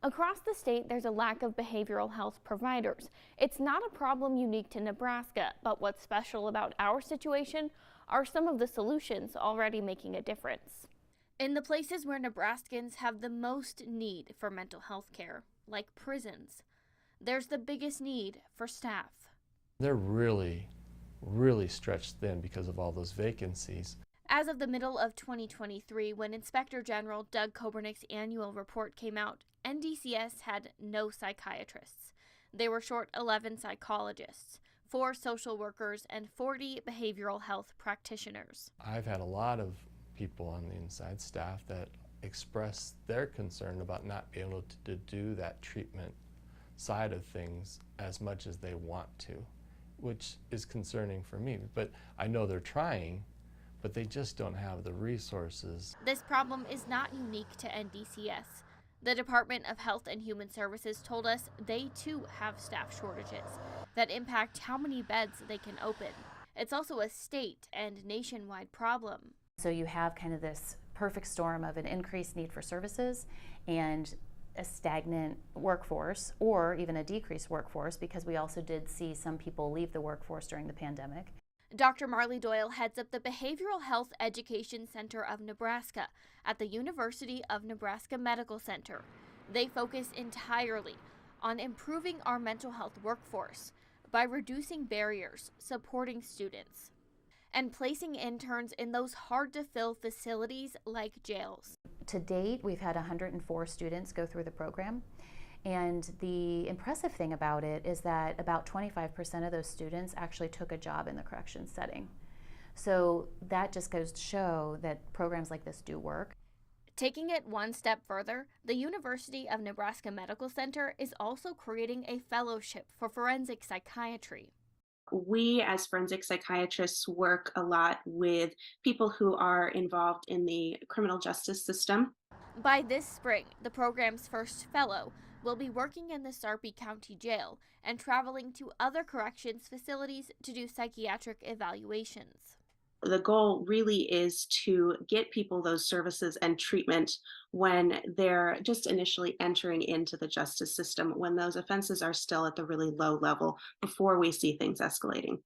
Across the state, there's a lack of behavioral health providers. It's not a problem unique to Nebraska, but what's special about our situation are some of the solutions already making a difference. In the places where Nebraskans have the most need for mental health care, like prisons, there's the biggest need for staff. They're really stretched thin because of all those vacancies. As of the middle of 2023, when Inspector General Doug Kobernick's annual report came out, NDCS had no psychiatrists. They were short 11 psychologists, 4 social workers, and 40 behavioral health practitioners. I've had a lot of people on the inside staff that express their concern about not being able to do that treatment side of things as much as they want to, which is concerning for me. But I know they're trying, but they just don't have the resources. This problem is not unique to NDCS. The Department of Health and Human Services told us they too have staff shortages that impact how many beds they can open. It's also a state and nationwide problem. So you have kind of this perfect storm of an increased need for services and a stagnant workforce, or even a decreased workforce, because we also did see some people leave the workforce during the pandemic. Dr. Marley Doyle heads up the Behavioral Health Education Center of Nebraska at the University of Nebraska Medical Center. They focus entirely on improving our mental health workforce by reducing barriers, supporting students, and placing interns in those hard-to-fill facilities like jails. To date, we've had 104 students go through the program. And the impressive thing about it is that about 25% of those students actually took a job in the corrections setting. So that just goes to show that programs like this do work. Taking it one step further, the University of Nebraska Medical Center is also creating a fellowship for forensic psychiatry. We as forensic psychiatrists work a lot with people who are involved in the criminal justice system. By this spring, the program's first fellow will be working in the Sarpy County Jail and traveling to other corrections facilities to do psychiatric evaluations. The goal really is to get people those services and treatment when they're just initially entering into the justice system, when those offenses are still at the really low level, before we see things escalating.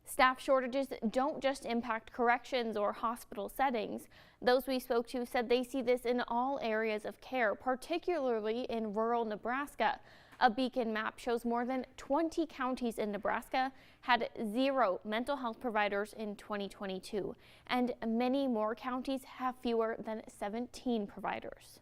Staff shortages don't just impact corrections or hospital settings. Those we spoke to said they see this in all areas of care, particularly in rural Nebraska. A beacon map shows more than 20 counties in Nebraska had 0 mental health providers in 2022, and many more counties have fewer than 17 providers.